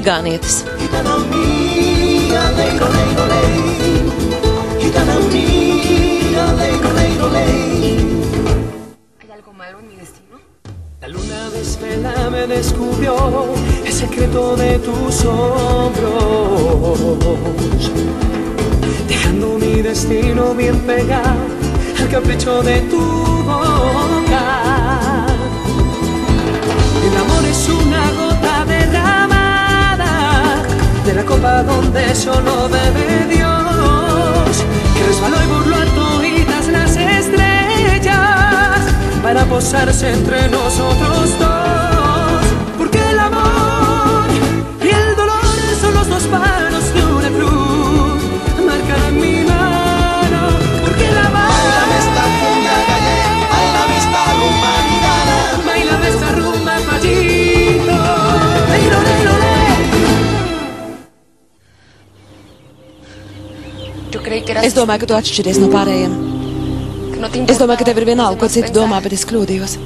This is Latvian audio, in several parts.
čigānietis. La luna desvela me descubrió el secreto de tus hombros, dejando mi destino bien pegado al capricho de tu boca. El amor es una gota derramada de la copa donde solo bebe Dios, que resbaló y burló a toditas las estrellas para posarse entre nosotros dos. Porque el amor y el dolor son los dos palos de una cruz marcada en mi mano. Porque el amor bailame esta cumbia calle, bailame esta rumba gitana, bailame esta rumba fallito, leiro, leiro, leiro. Es domāju, ka tu atšķiries no pārējiem. Es domāju, ka tev ir vienalga, ko citi domā, bet es kļūdījos.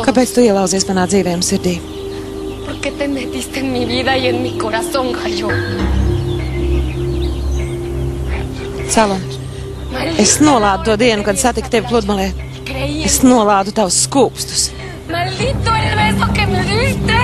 Kāpēc tu ielauzies manā dzīvē un sirdī? Salon, es nolādu to dienu, kad satiku tevi pludmalē. Es nolādu tavus skūpstus. Maldito el beso que me diste!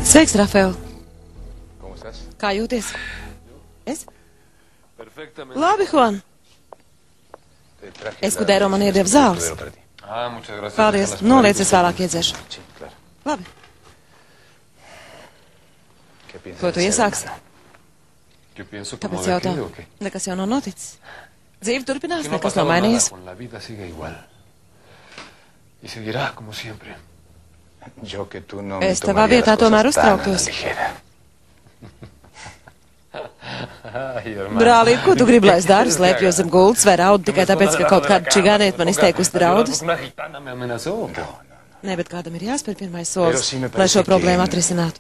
Sveiks, Rafael. Kā jūties? Es? Labi, Juan. Eskudero man iedeva zāles. Paldies. Noliec, es vēlāk iedzeršu. Labi. Ko tu iesāksi? Tāpēc jautā. Nekas jau nav noticis. Dzīve turpinās, nekas nav mainījies. Es tavā vietā tomēr uztrauktos. Brālība, ko tu gribi, lai es daru? Slēpjos zem gultas vai raudu tikai tāpēc, ka kaut kāda čigānieta man izteikusi draudus? Nē, bet kādam ir jāspēr pirmais solis, lai šo problēmu atrisinātu.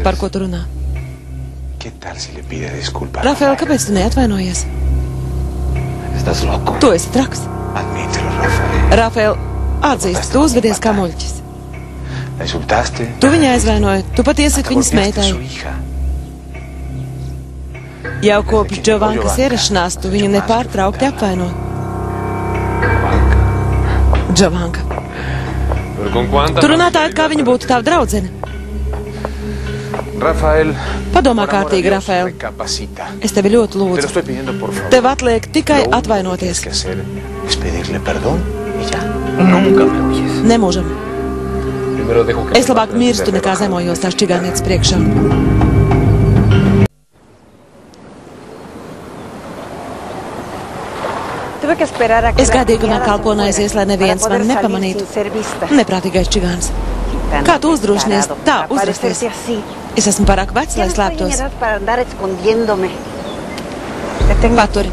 Par ko tu runā? Rafael, kāpēc tu neatvainojies? Tu esi traks. Rafael, atzīst, tu uzvedies kā muļķis. Tu viņu aizvainoji, tu pat iesit viņas meitai. Jau kopš Džovankas ierašanās tu viņu nepārtraukti apvaino. Džovanka. Tu runā tā, kā viņa būtu tava draudzene. Padomā kārtīgi, Rafael. Es tevi ļoti lūdzu. Tev atliek tikai atvainoties. Nemūžam. Es labāk mirstu nekā zemojos tās čigānietes priekšā. Es gaidīju, kamēr kalpona aizies, lai neviens man nepamanītu. Neprātīgais čigāns. Kā tu uzdrošinies tā uzrasties? Es esmu pārāk vecs, lai slēptos. Paturi.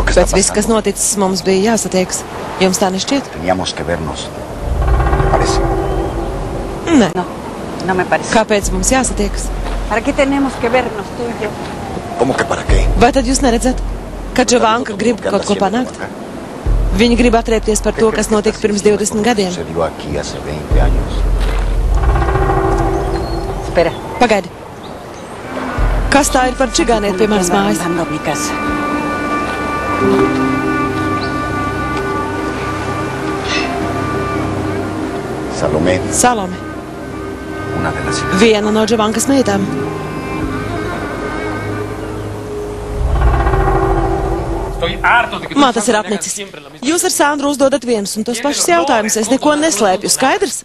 Pēc viss, kas noticis, mums bija jāsatiekas. Jums tā nešķiet? Nē. Kāpēc mums jāsatiekas? Vai tad jūs neredzat, ka Džovanka grib kaut ko panākt? Viņa grib atriepties par to, kas notika pirms 20 gadiem. Pagaidi. Kas tā ir par čigānieti pie manas mājas? Salome. Viena no Džovankas meitām. Man tas ir apnicis. Jūs ar Sandru uzdodat vienus un tos pašus jautājumus. Es neko neslēpju, skaidrs?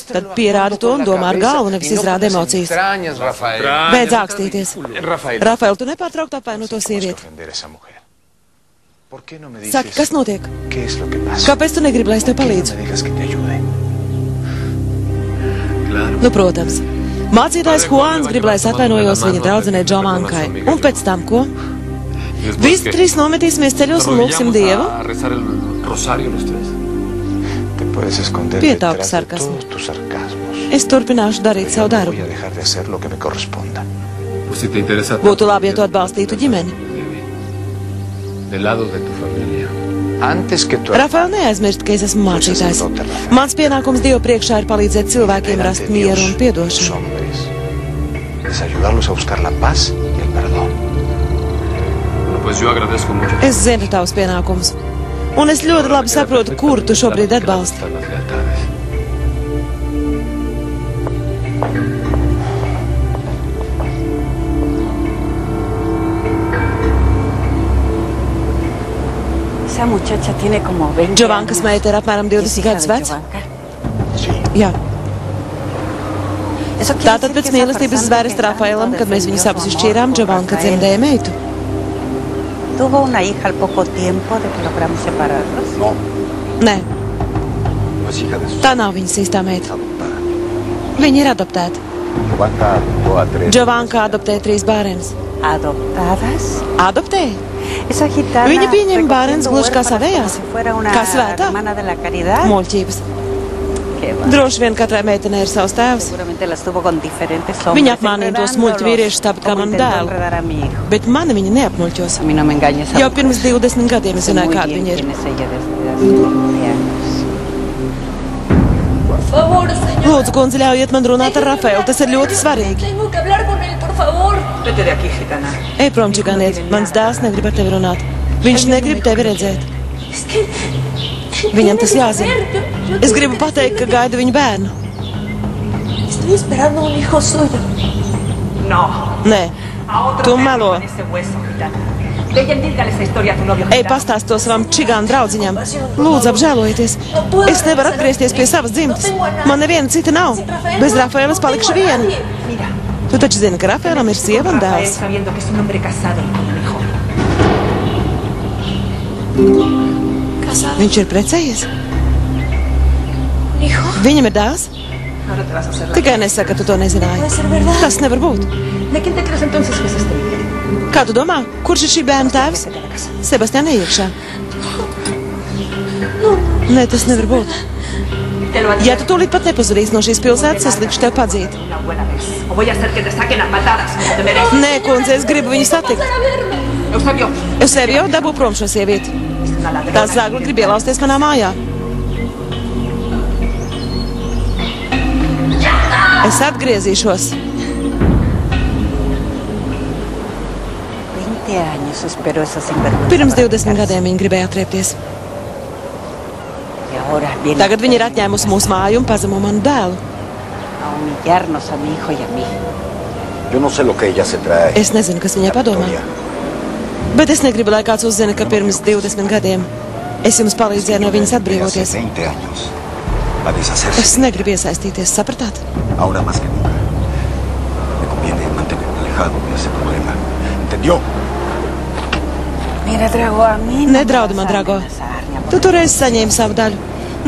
Tad pierādi to un domā ar galvu, nevis izrāda emocijas. Beidz ākstīties. Rafael, tu nepārtraukt apvaino to sievieti. Saki, kas notiek? Kāpēc tu negribi, lai es tev palīdzu? Nu, protams. Mācītājs Juans grib, lai es atvainojos viņa draudzenei Džovankai. Un pēc tam, ko? Visi trīs nometīsimies ceļos un lūksim Dievu? Pietaupi sarkasmu. Es turpināšu darīt savu darbu. Būtu labi, ja tu atbalstītu ģimeni. Rafael, neaizmirst, ka es esmu mācītājs. Mans pienākums Dievu priekšā ir palīdzēt cilvēkiem rast mieru un piedošanu. Es zinu tavus pienākumus. Un es ļoti labi saprotu, kuru tu šobrīd atbalsti. Džovankas meita ir apmēram 20 gadus veca? Jā. Tātad pēc mīlestības zvēres Rafaelam, kad mēs viņus abus izšķīrām, Džovanka dzemdēja meitu. Nē. Tā nav viņas īstā meita. Viņa ir adoptēta. Džovanka adoptēja 3 bērnus. Adoptēja? Viņa pieņēma bērnus gluži kā savējās, kā svētā. Muļķības. Droši vien katrai meitenei ir savs tēvs. Viņa apmānīja tos muļķu vīriešus tāpat kā manu dēlu. Bet mani viņa neapmuļķos. Jau pirms 20 gadiem es zināju, kāda viņa ir. Lūdzu, kundze, ļaujiet man runāt ar Rafaelu. Tas ir ļoti svarīgi. Ej prom, čigāniet. Mans dēls negrib ar tevi runāt. Viņš negrib tevi redzēt. Viņam tas jāzina. Es gribu pateikt, ka gaidu viņu bērnu. Nē, tu melo. Ej, pastāst to savam čigānu draudziņam. Lūdzu, apžēlojieties. Es nevaru atgriezties pie savas dzimtas. Man neviena cita nav. Bez Rafaela es palikšu viena. Tu taču zini, ka Rafaelam ir sieva un dēls. Viņš ir precējies? Viņam ir dēls? Tikai nesaka, ka tu to nezināji. Tas nevar būt. Kā tu domā, kurš ir šī bērna tēvs? Sebastiāna iekšā. Nē, tas nevar būt. Ja tu tūlīt pat nepazudīsi no šīs pilsētas, es likšu tev padzīt. Nē, kundze, es gribu viņu satikt. Eusebio, dabū prom šo sievieti. Tā zāgla grib ielausties manā mājā. Es atgriezīšos. Pirms 20 gadiem viņa gribēja atriepties. Tagad viņa ir atņēmusi mūsu māju un pazemo manu dēlu. Es nezinu, kas viņai padomā. Bet es negribu, lai kāds uzzina, ka pirms 20 gadiem es jums palīdzēju no viņas atbrīvoties. Es negribu iesaistīties, sapratāt? Nedraudi man, Drago. Tu toreiz saņēmi savu daļu.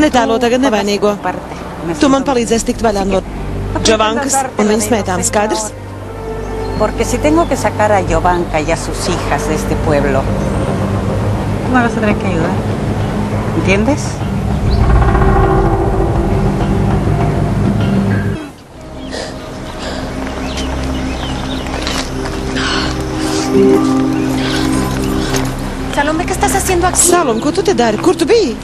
Netēlo tagad nevainīgo. Tu man palīdzēsi tikt vaļā no Džovankas un viņas meitām, skaidrs? Porque si tengo que sacar a Jovanka y a sus hijas de este pueblo, tú me vas a tener que ayudar. ¿Entiendes? Salomé, ¿qué estás haciendo aquí? Salom, ko tu te dari? Kur tu biji?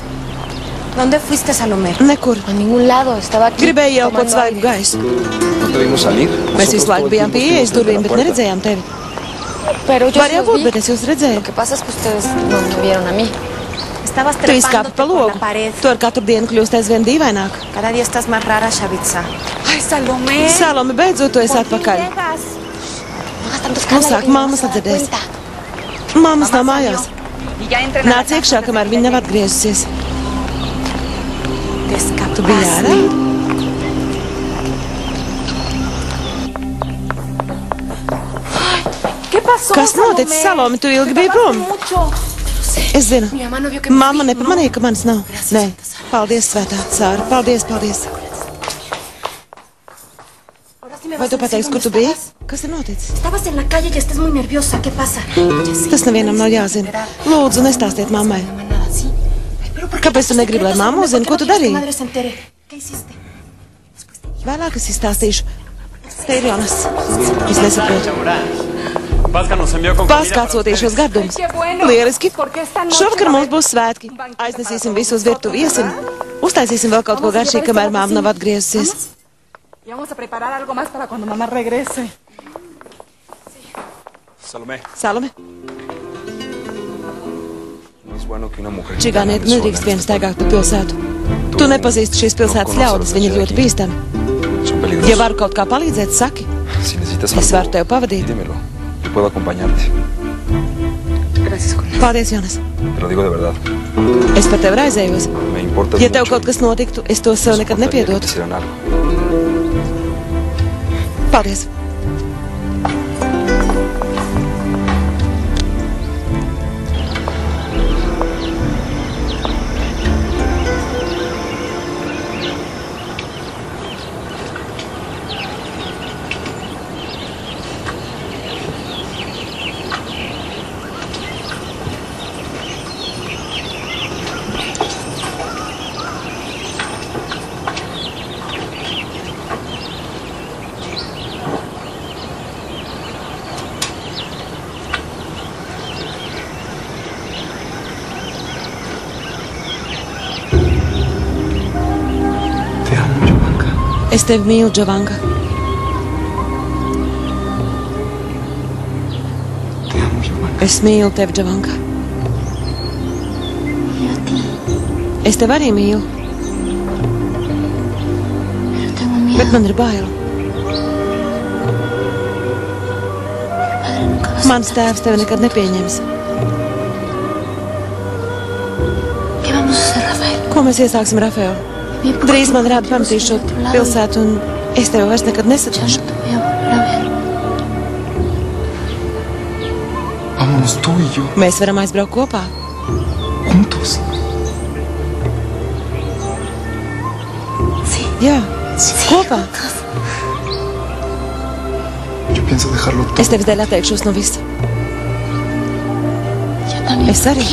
¿Dónde fuiste, Salomé? Nekur. A ningún lado, estaba aquí. Gribēju elpot svaigu gaisu. No te vimos salir. Mēs visu laiku bijām pie ieejas durvīm, bet neredzējām tevi. Pero yo Var sí jau los būt, vi. bet es jūs redzēju. Lo que pasa es que ustedes no me vieron a mí. Estabas Tu izkāpi trepándote pa por logu. la pared. Tu ar katru dienu kļūst aizvien dīvaināk. Cada día estás más rara, Shavitsa. Ay, Salomé. Salome, beidzot tu esi atpakaļ. No hagas tanto escándalo Klusāk, que mi mamá mamma se da sadzirdēs. cuenta. Mammas nav mājās. Nāc iekšā, kamēr viņa nav atgriezusies. Tu biji ārā? Kas noticis, Salome? Tu ilgi biji prom? Es zinu. Mamma nepamanīja, ka manis nav. Nē. Paldies, svētā Sāra. Paldies, paldies. Vai tu pateiksi, kur tu biji? Kas ir noticis? Estabas en la calle y estás muy nerviosa. ¿Qué pasa? Tas nevienam nav jāzina. Lūdzu, nestāstiet mammai. Kāpēc tu negribi, lai mamma uzzina, ko tu darīji? Vēlāk es izstāstīšu. Te ir Jonas. Es nesaprotu. Paskācotīšos gardumus. Lieliski. Šovakar mums būs svētki. Aiznesīsim visu uz virtuvi, iesim. Uztaisīsim vēl kaut ko garšīgu, kamēr mamma nav atgriezusies. Salome. Čigānieti nedrīkst vien staigāt pa pilsētu. Tu nepazīsti šīs pilsētas ļaudis, viņi ir ļoti bīstami. Ja varu kaut kā palīdzēt, saki. Es varu tev pavadīt. Paldies, Jonas. Es par tevi raizējos. Ja tev kaut kas notiktu, es to sev nekad nepiedotu. Paldies. Es tevi mīlu, Jovanka. Es mīlu tevi, Jovanka. Es tevi arī mīlu. Bet man ir bail. Mans tēvs tevi nekad nepieņems. Ko mēs iesāksim, Rafael? Drīz man rāda pamatīs šo pilsētu, un es tevi vairs nekad nesatiekšu. Mēs varam aizbraukt kopā. Jā, kopā. Es tevis dēļ atteikšos no visa. Es arī.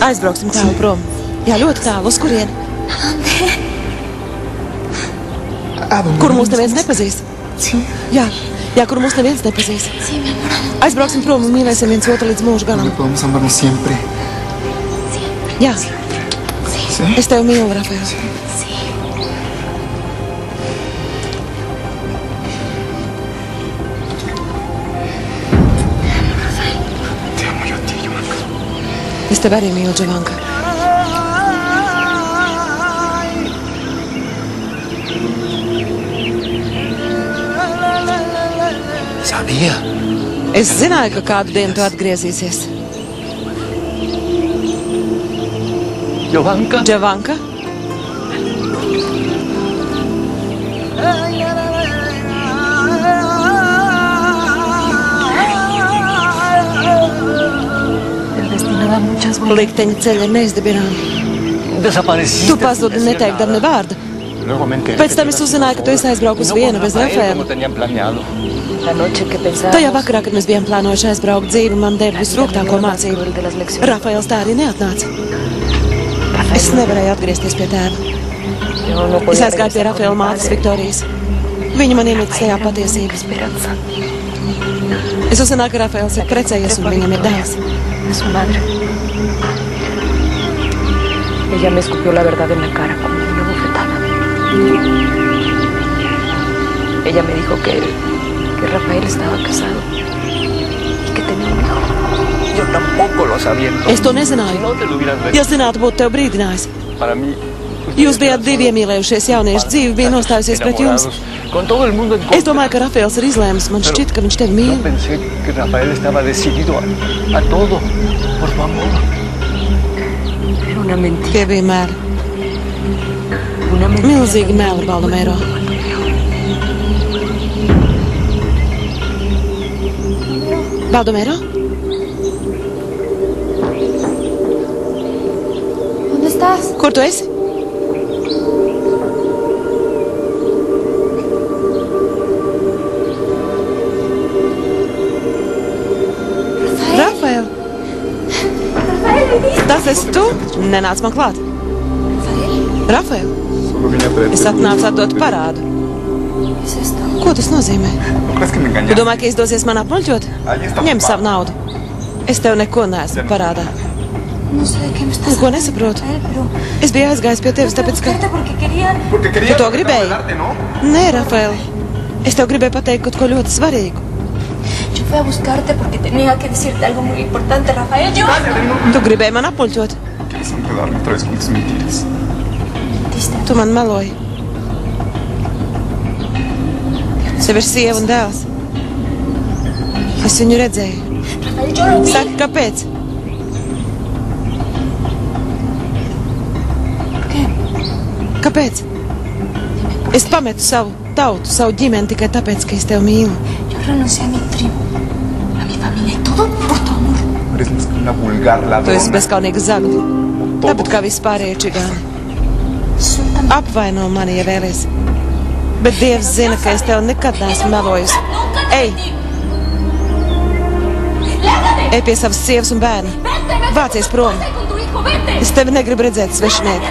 Aizbrauksim tālu prom. Jā, ļoti tālu. Uz kurieni? Kur mūs neviens nepazīst? Jā, kur mūs neviens nepazīst. Aizbrauksim prom un mīlēsim viens otru līdz mūža galam. Jā. Es tevi mīlu, Rafael. Es tevi arī mīlu, Jovanka. Es zināju, ka kādu dienu tu atgriezīsies. Jovanka? Jovanka? Likteņa ceļa ir neizdibināma. Tu pazudi neteikdam ne vārda. Pēc tam es uzzināju, ka tu esi aizbraukusi viena bez Rafaela. Tajā vakarā, kad mēs bijām plānojuši aizbraukt, dzīvi man deva visrūgtāko mācību. Rafaels tā arī neatnāca. Es nevarēju atgriezties pie tēva. Es aizgāju pie Rafaela mātes Viktorijas. Viņa man iemeta tajā patiesību. Es uzzināju, ka Rafaels ir precējies un viņam ir dēls. Ella me escupió la verdad en la cara como una bofetada. Ella me dijo que Rafael estaba casado y que tenía un hijo. Yo tampoco lo sabía entonces. Es to nezināju. No te lo hubieras dicho. Ja zinātu, būtu tev brīdinājis. Para mí. Jūs bijāt divi iemīlējušies jaunieši, dzīve bija nostājusies pret jums. Es domāju, ka Rafaels ir izlēmis. Man šķiet, ka viņš tevi mīl. Pensé que Rafael estaba decidido a todo por tu amor. Una mentira. Tie bija mēli. Milzīgi mēli, Baldomēro. Baldomēro? ¿Dónde estás? Kur tu esi? Rafael! Tas esi tu? Nenāc man klāt. Rafael? Es atnācu atdot parādu. Ko tas nozīmē? Tu domā, ka izdosies man apmuļķot? Ņem savu naudu. Es tev neko neesmu parādā. Neko nesaprotu. Es biju aizgājis pie tevis, tāpēc, ka... Tu to gribēji? Nē, Rafael. Es tev gribēju pateikt kaut ko ļoti svarīgu. Yo fui a buscarte porque tenía que decirte algo muy importante, Rafael. Yo... Tu gribēji man apmuļķot? Tu man meloji. Tev ir sieva un dēls. Es viņu redzēju. Saki, kāpēc? Kāpēc? Es pametu savu tautu, savu ģimeni tikai tāpēc, ka es tevi mīlu. Yo renuncié a mi tribu, a mi familia, todo por tu amor. Tu esi bezkaunīga zagļa. Tāpat kā vispārējie čigāni. Apvaino mani, ja vēlies. Bet Dievs zina, ka es tev nekad neesmu melojusi. Ej! Ej pie savas sievas un bērna. Vācies prom. Es tevi negribu redzēt svešinieku.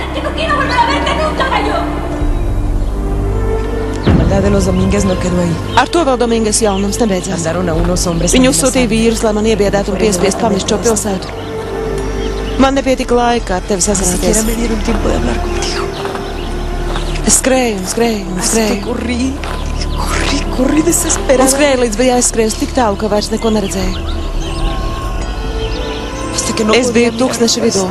De los Domínguez no quedó ahí. Ar to vēl Domínguez jaunums nebeidzās. Mandaron a unos hombres. Viņi uzsūtīja vīrus, lai man iebiedētu un piespiest pamest šo pilsētu. Man nepietika laika ar tevi sazināties. Es skrēju un skrēju un skrēju. Corrí desesperada. Un skrēju līdz bija aizskrējusi tik tālu, ka vairs neko neredzēju. Es biju tūkstneša vidū.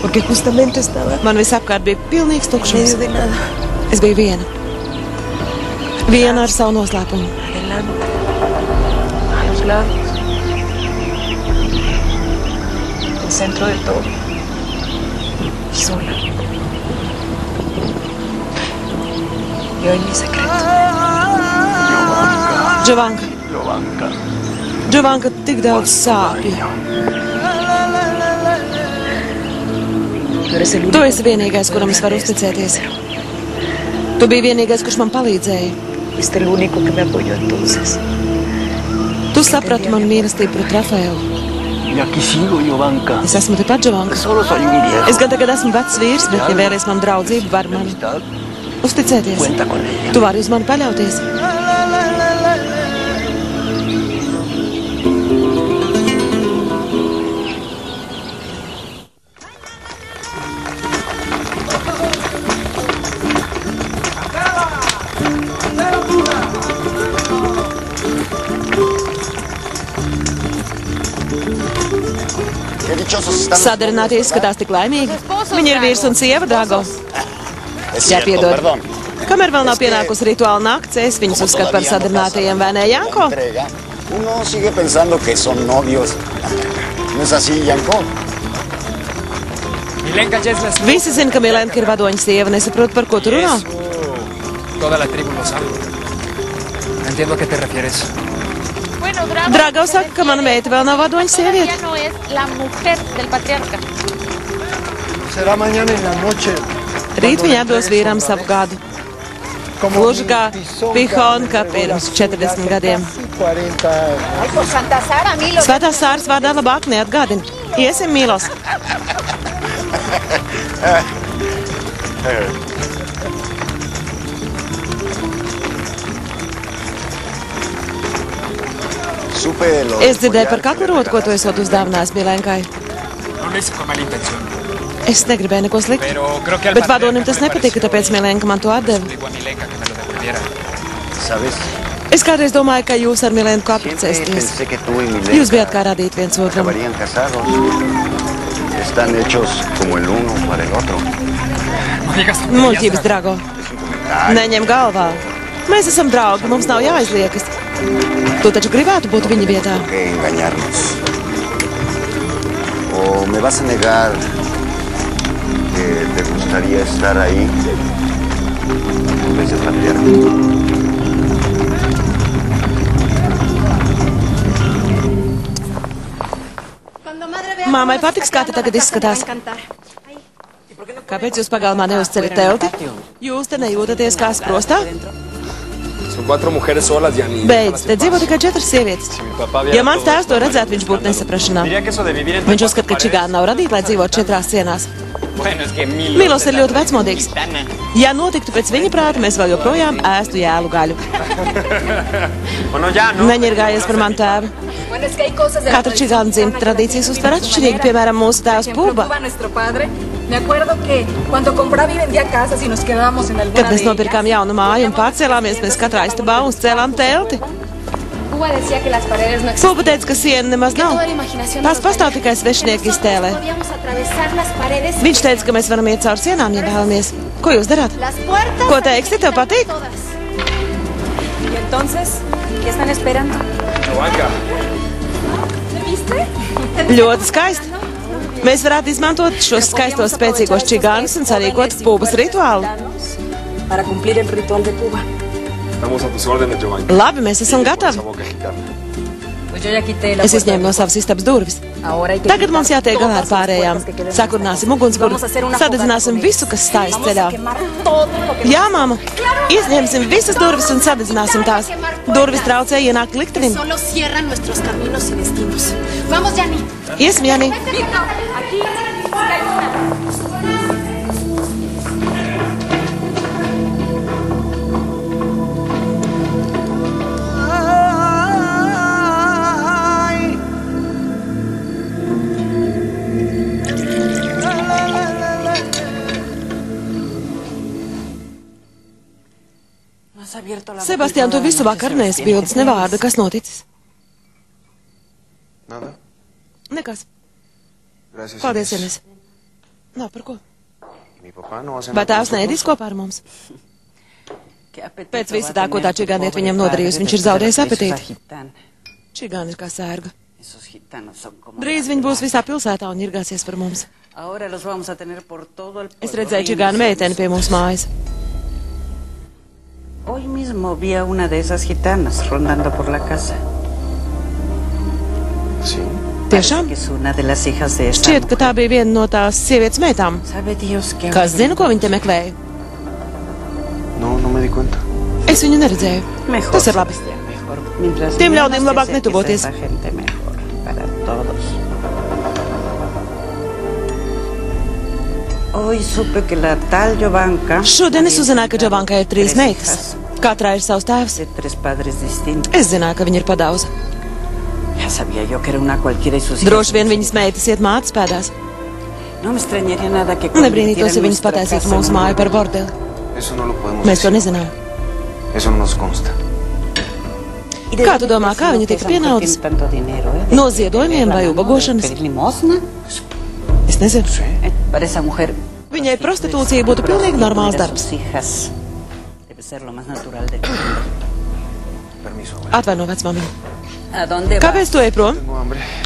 Porque justamente estaba. Man visapkārt bija pilnīgs tukšums. Es biju viena. Viena ar savu noslēpumu. A los lados. El centro de todo. Y sola. Y hoy mi secreto. Jovanka. Jovanka, tik daudz sāpju. Tu esi vienīgais, kuram es varu uzticēties. Tu biji vienīgais, kurš man palīdzēja. Fuiste el único que me apoyó entonces. Tu saprati manu mīlestību pret Rafaelu. Y aquí sigo, Jovanka. Es esmu tepat, Jovanka. Solo soy un viejo. Es gan tagad esmu vecs vīrs, bet, ja vēlies man draudzību, var mani uzticēties. Cuenta con ella. Tu vari uz mani paļauties. Sadarinātie izskatās tik laimīgi. Viņi ir vīrs un sieva, Drago. Jā, piedod. Kamēr vēl nav pienākusi rituāla nakts, es viņus uzskatu par sadarinātajiem, vai ne, Janko? Uno sigue pensando que son novios. ¿No es así, Janko? Visi zina, ka Milenka ir vadoņa sieva. Nesaprotu, par ko tu runā? Toda la tribu lo sabe. Entiendo a qué te refieres. Drago saka, ka mana meita vēl nav vadoņa sieviete. Ella no es la mujer del patriarca. Será mañana en la noche. Rīt viņa dos vīram savu gadu. Gluži kā Pihonka pirms 40 gadiem. Svētās Sāras vārdā labāk neatgādina. Iesim, mīlos. Es dzirdēju par kaklu rotu, ko tu esot uzdāvinājis Milenkai. Es negribēju neko sliktu, bet vadonim tas nepatika, tāpēc Milenka man to atdeva. Es kādreiz domāju, ka jūs ar Milenku apprecēsties. Jūs bijāt kā radīti viens otram. Muļķības, Drago. Neņem galvā. Mēs esam draugi, mums nav jāizliekas. Tu taču gribētu būt viņa vietā. Me vas a negar que te gustaría estar ahí en vez de familiar. Māmai patiks, kā te tagad izskatās. Kāpēc jūs pagalmā neuzceļat telti? Jūs te nejūtaties kā sprostā? Beidz, te dzīvo tikai 4 sievietes. Ja mans tēvs to redzētu, viņš būtu nesaprašanā. Viņš uzskata, ka čigāni nav radīti, lai dzīvotu 4 sienās. Milos ir ļoti vecmodīgs. Ja notiktu pēc viņa prāta, mēs vēl joprojām ēstu jēlu gaļu. Neņirgājies par manu tēvu. Katra čigāna dzimta tradīcijas uztver atšķirīgi, piemēram, mūsu tēvs Puba. Kad mēs nopirkām jaunu māju un pārcēlāmies, mēs katrā istabā uzcēlām telti. Puba teica, ka siena nemaz nav. Tās pastāv tikai svešnieku iztēlē. Viņš teica, ka mēs varam iet cauri sienām, ja vēlamies. Ko jūs darāt? Ko teiksi, tev patīk? Ļoti skaisti. Mēs varētu izmantot šos skaistos spēcīgos čigānus un sarīkot Pūbas rituālu. Labi, mēs esam gatavi. Es izņēmu no savas istabas durvis. Tagad mums jātiek galā ar pārējām. Sakurināsim ugunskura, sadedzināsim visu, kas stājas ceļā. Jā, māma, izņemsim visas durvis un sadedzināsim tās. Durvis traucē ienākt liktenim. Iesim, Jani. Sebastian, tu visu vakar neesi bildes, ne vārda. Kas noticis? Nekas. Paldies, Ines. Nav par ko. Vai tēvs neēdīs kopā ar mums? Pēc visa tā, ko tā čigāniet viņam nodarījusi, viņš ir zaudējis apetīti. Čigāni ir kā sērga. Drīz viņi būs visā pilsētā un ņirgāsies par mums. Es redzēju čigānu meiteni pie mums mājas. Hoy mismo vi a una de esas gitanas rondando por la casa. Sí. Tiešām? Šķiet, ka tā bija viena no tās sievietes meitām. Kas zina, ko viņi te meklēja? No me di cuenta. Es viņu neredzēju. Tas ir labi. Tiem ļaudīm labāk netuvoties. Šodien es uzzināju, ka Jovankai ir 3 meitas. Katrā ir savs tēvs. Es zināju, ka viņa ir padauza. Droši vien viņas meitas iet mātes pēdās. Nebrīnītos, ja viņas pataisītu mūsu māju par bordeli. Mēs to nezinām. Kā tu domā, kā viņa tika pie naudas? No ziedojumiem vai ubagošanas? Es nezinu. Viņai prostitūcija būtu pilnīgi normāls darbs. Atvaino, vecmamiņa. Kāpēc tu ej prom?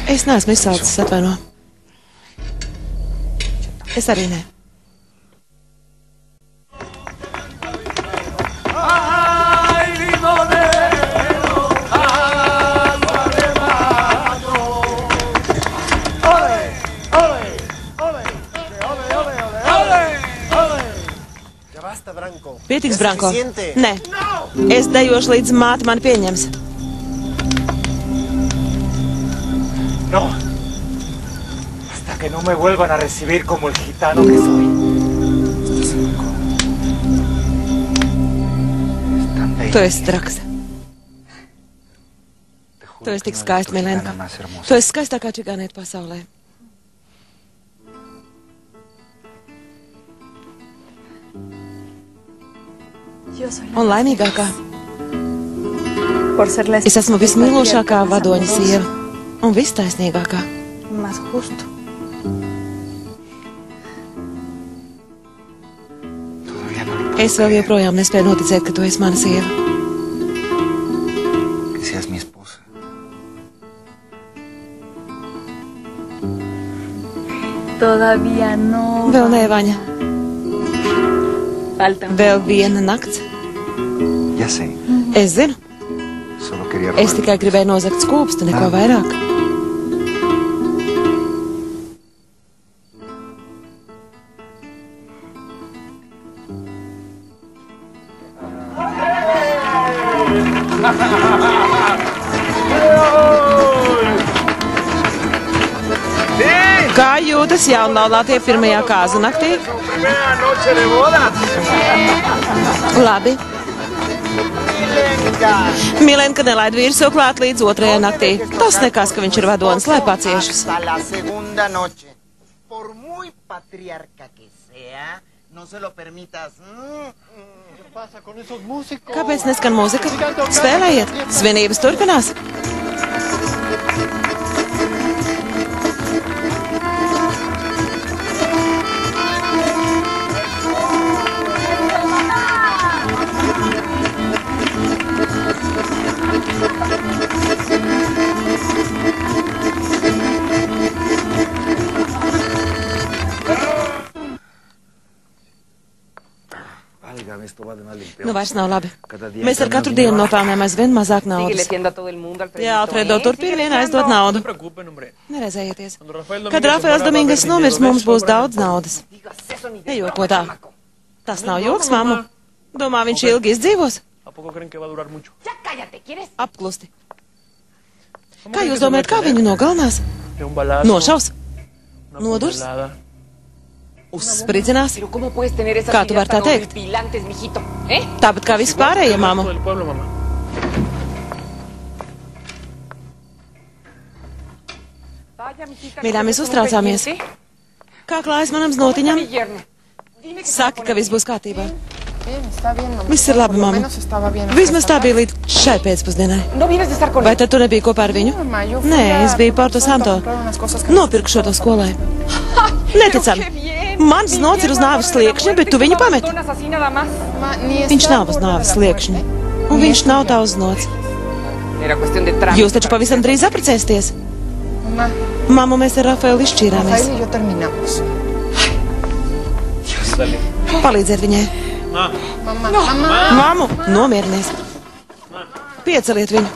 Es neesmu izsalcis, atvaino. Es arī ne. Pietiks, Branko? Nē. Es dejošu līdz māte mani pieņems. No. Hasta que no me vuelvan a recibir como el gitano que soy. Tu esi traks. Tu esi tik skaista, Milenka. Tu esi skaistākā čigānieta pasaulē. Un laimīgākā. Es esmu vismīlošākā vadoņa sieva. Un vistaisnīgākā. Es vēl joprojām nespēju noticēt, ka tu esi mana sieva. Vēl nē, Vaņa. Vēl viena nakts. Es zinu. Es tikai gribēju nozagt skūpstu, neko vairāk. Kā jūtas jaunlaulātie pirmajā kāzu naktī? Labi. Milenka nelaid vīru klāt līdz otrajai naktī. Tas nekas, ka viņš ir vadonis, lai paciešas. Kāpēc neskan mūzika? Spēlējiet. Svinības turpinās. Nu vairs nav labi. Mēs ar katru dienu nopelnām aizvien mazāk naudas. Jā, Alfredo, turpina vien aizdot naudu. Nerezējieties. Kad Rafaels Domingas nomirs, mums būs daudz naudas. Nejoko tā. Tas nav joks, mamma. Domā, viņš ilgi izdzīvos? Apklusti. Kā jūs domājat, kā viņu nogalinās? Nošaus? Nodurs? Uzspridzinās? Kā tu vari tā teikt? Tāpat kā visi pārējie, māmu. Mīļā, mēs uztraucāmies. Kā klājas manam znotiņam? Saki, ka viss būs kārtībā. Viss ir labi, mamma. Vismaz tā bija līdz šai pēcpusdienai. Vai tad tu nebija kopā ar viņu? Nē, es biju Porto Santo. Nopirku šo to skolai. Neticami. Mans znots ir uz nāves sliekšņa, bet tu viņu pameti. Viņš nav uz nāves sliekšņa. Un viņš nav tavs znots. Jūs taču pavisam drīz apprecēsieties. Mammu, mēs ar Rafaelu izšķīrāmies. Palīdziet viņai. Mammu, nomierinies. Pieceliet viņu.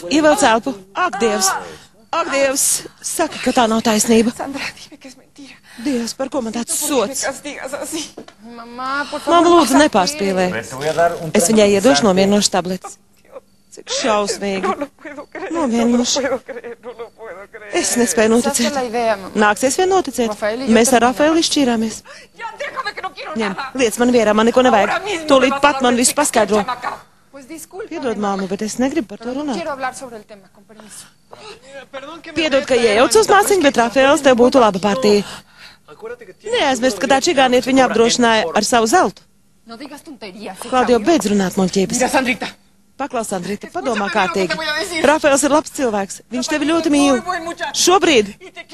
Ievelc elpu. Ak, Dievs! Ak, Dievs! Saki, ka tā nav taisnība. Dievs, par ko man tāds sots? Mamma, lūdzu, nepārspīlē. Es viņai iedošu nomienošu tabletes. Cik šausmīgi. Nomienošu. Es nespēju noticēt. Nāksies vien noticēt. Mēs ar Rafaelu izšķīrāmies. Ņem, liec man vierā, man neko nevajag. Tūlīt pat man visu paskaidro. Piedod, māmu, bet es negribu par to runāt. Piedod, ka iejaucos, māsiņ, bet Rafaels tev būtu laba partija. Neaizmirst, ka tā čigāniet viņu apdrošināja ar savu zeltu. Klaudio, beidz runāt muļķības. Paklaus, Andrita, padomā kārtīgi. Rafaels ir labs cilvēks. Viņš tevi ļoti mīl. Šobrīd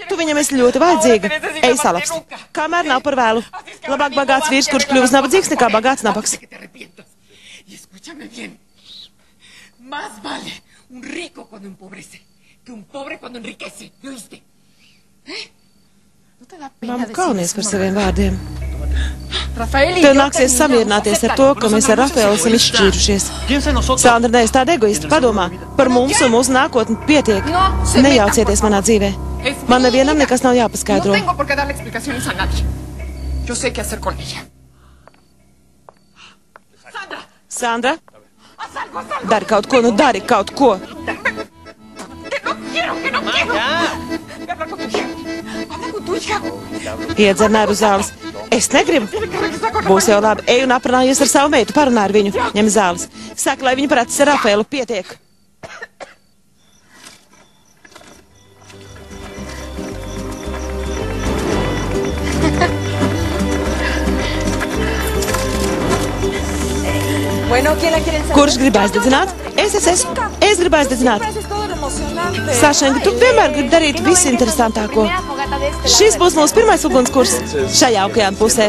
tu viņam esi ļoti vajadzīga. Ej, salapsti. Kamēr nav par vēlu. Labāk bagāts vīrs, kurš kļuvis nabadzīgs, nekā bagāts nabaks. Más vale un rico cuando empobrece que un pobre cuando enriquece. ¿Me oíste? Mamma kaunies par saviem vārdiem. Tev nāksies samierināties ar to, ka mēs ar Rafaelu esam izšķīrušies. Sandra, neesi tāda egoista. Padomā, par mums un mūsu nākotni pietiek. Nejaucieties manā dzīvē. Man nevienam nekas nav jāpaskaidro. Sandra, dari kaut ko, nu dari kaut ko. Iedzer nervu zāles. Es negribu. Būs jau labi. Ej un aprunājies ar savu meitu, parunā ar viņu. Ņem zāles. Saka, lai viņa prātis ar Rafaelu. Pietiek. Kurš grib aizdedzināt? Es gribu aizdedzināt. Sašenka, tu vienmēr gribi darīt visinteresantāko. Šis būs mūsu pirmais ugunskurs šajā okeāna pusē.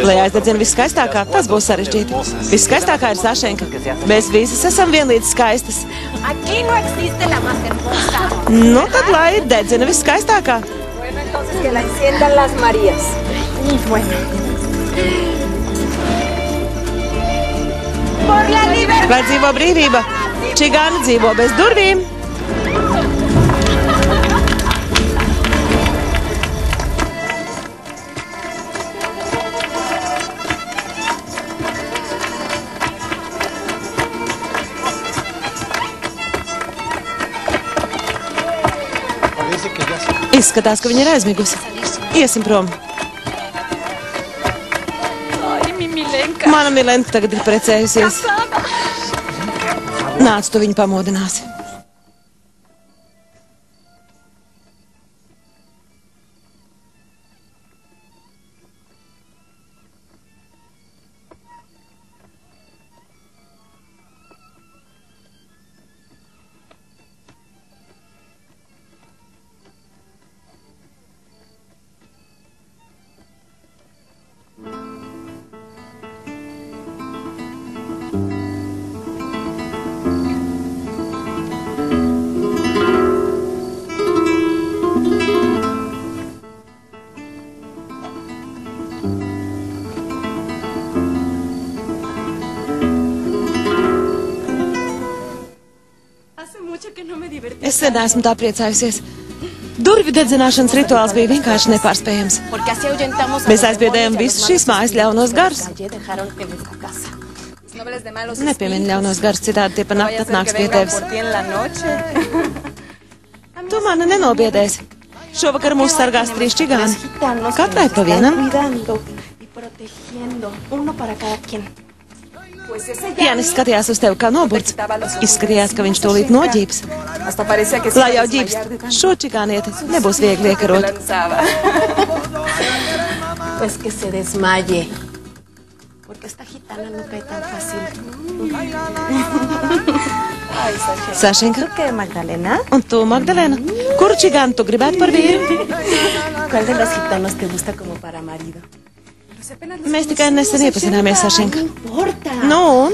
Lai aizdedzina viskaistākā, tas būs sarežģīti. Viskaistākā ir Sašenka. Mēs visas esam vienlīdz skaistas. Nu, tad lai dedzina viskaistākā. Lai dzīvo brīvība, čigāni dzīvo bez durvīm. Izskatās, ka viņa ir aizmigusi. Iesim prom. Mana Milenka tagad ir precējusies. Nāc, tu viņu pamodināsi. Es sen esmu tā priecājusies. Durvju dedzināšanas rituāls bija vienkārši nepārspējams. Mēs aizbiedējām visus šīs mājas ļaunos garus. Nepiemini ļaunos garus, citādi tie pa nakti atnāks pie tevis. Tu mani nenobiedēsi. Šovakar mūs sargās 3 čigāni. Katrai pa vienam. Jānis skatījās uz tevi kā noburts. Izskatījās, ka viņš tūlīt noģības. Lai jau ģībst, šo čigānieti nebūs viegli iekarot. Sašenka, un tu, Magdalena, kuru čigānu tu gribētu par vīru? Mēs tikai nesen iepazināmies, Sašenka. Nu un?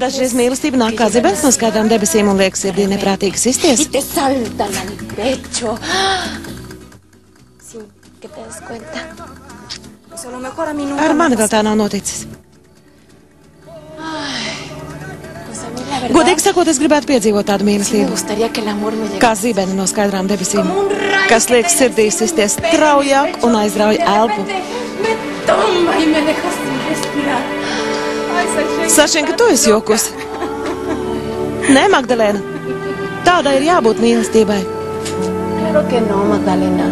Dažreiz mīlestība nāk kā zibens no skaidrām debesīm un liek sirdī neprātīgi sisties. Ar mani vēl tā nav noticis. Godīgi sakot, es gribētu piedzīvot tādu mīlestību. Kā zibeni no skaidrām debesīm, kas liek sirdī sisties straujāk un aizrauj elpu. Sašenka, tu esi jokus. Nē, Magdalena. Tādai ir jābūt mīlestībai. Claro que no, Magdalena.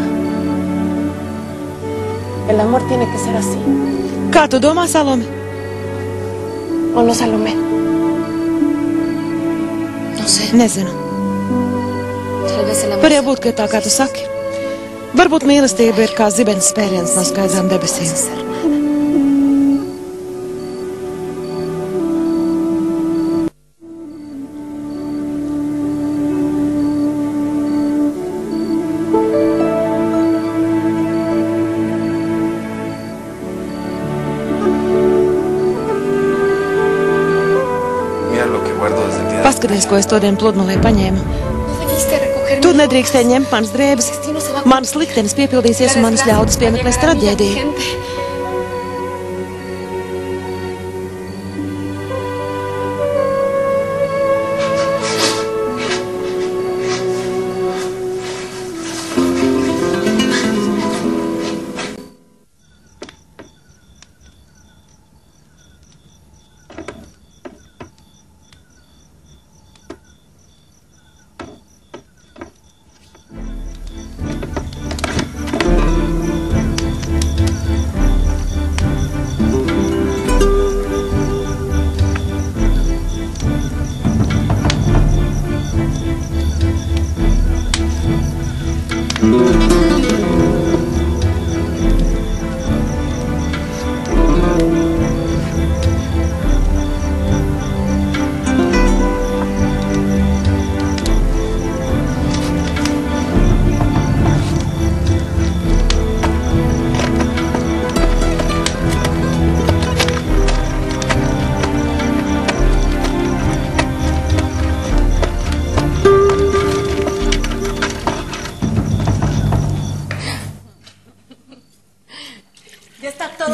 El amor tiene que ser así. Kā tu domā, Salome? O no, Salome? No sé. Nezinu. Var jau būt, ka tā kā tu saki. Varbūt mīlestība ir kā zibens spēriens no skaidrām debesīm. Paskaties, ko es todien pludmalē paņēmu. Tu nedrīkstēji ņemt manas drēbes. Manas liktenis piepildīsies un manas ļaudis piemeklēs traģēdiju.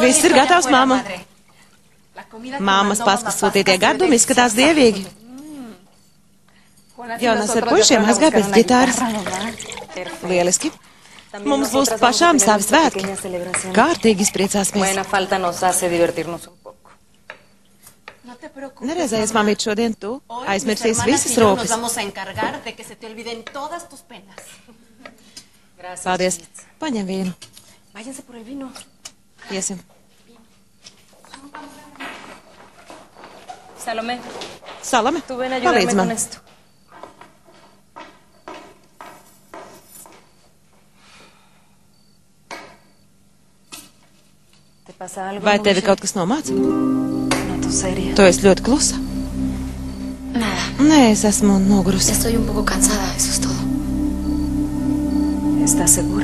Viss ir gatavs, mamma. Māmas paskas sūtītie gardumi izskatās dievīgi. Jonas ar puišiem aizgāja pēc ģitāras. Lieliski. Mums būs pašām savi svētki. Kārtīgi izpriecāsimies. Nerezējies, mamīt, šodien tu aizmirsīs visas rūpes. Paldies. Paņem vīnu. Iesim. Salome, palīdz man. Vai tevi kaut kas nomāca? Tu esi ļoti klusa. Nē, es esmu nogurusi.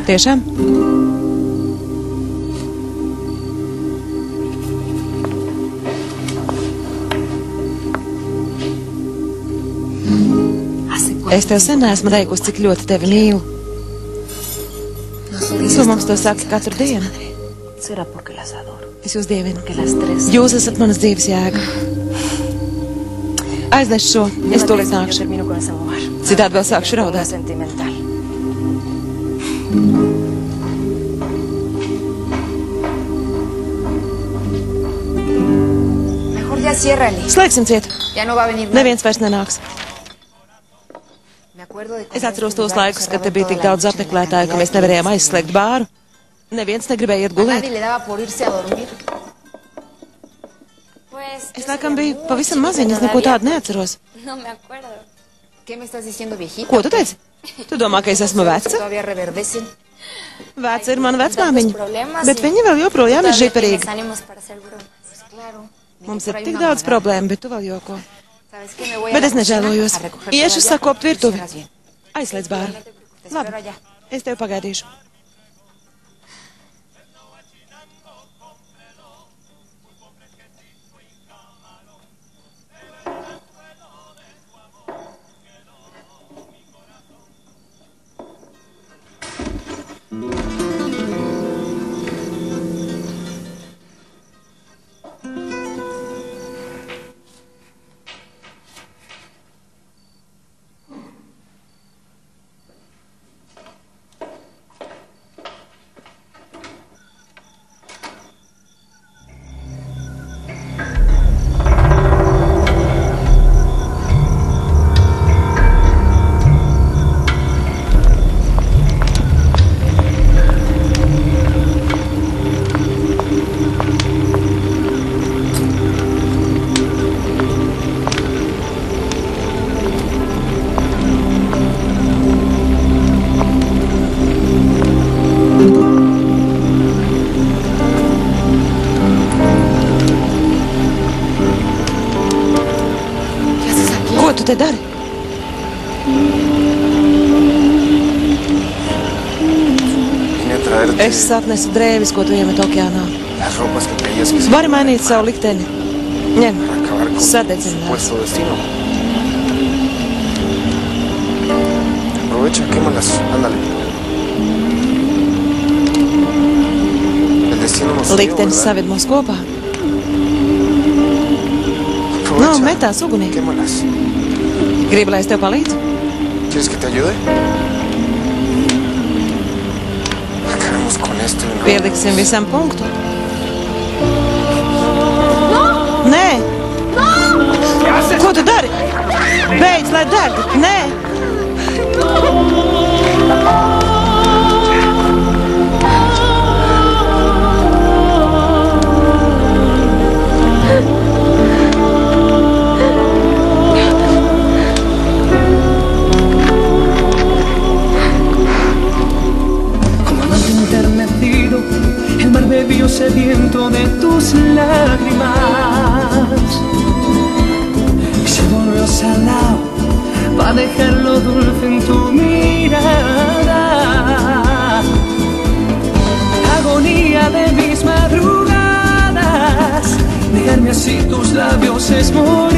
Tiešām? Es tev sen neesmu teikusi, cik ļoti tevi mīlu. Tu mums to saki katru dienu. Es jūs dievinu. Jūs esat manas dzīves jēga. Aiznes šo, es tūlīt nākšu. Citādi vēl sākšu raudāt. Slēgsim cietu. Neviens vairs nenāks. Es atceros tos laikus, kad te bija tik daudz apmeklētāju, ka mēs nevarējām aizslēgt bāru. Neviens negribēja iet gulēt. Es laikam biju pavisam maziņa, es neko tādu neatceros. Ko tu teici? Tu domā, ka es esmu veca? Veca ir mana vecmāmiņa, bet viņa vēl joprojām ir žiperīga. Mums ir tik daudz problēmu, bet tu vēl joko. Bet es nežēlojos. Iešu sakopt virtuvi. Aizslēdz bāru. Labi, es tevi pagaidīšu. Tu te dari? Es sapnesu drēvis, ko tu iemet okeānā. Vari mainīt savu likteni. Ņem, sadedzini. quieras, ándale. El destino nos dio, Liktenis saved mūs kopā. No, metās ugunī. Quémalas. Gribi, lai es tev palīdzu? ¿Quieres que te ayude? Acabemos con esto. No. Pieliksim visam punktu. Nē! Ko tu dari? Beidz, lai deg! Nē! Como amante enternecido, el mar bebió sediento de tus lágrimas y se volvió salado para dejarlo dulce en tu mirada. Agonía de mis madrugadas, negarme así tus labios es morir.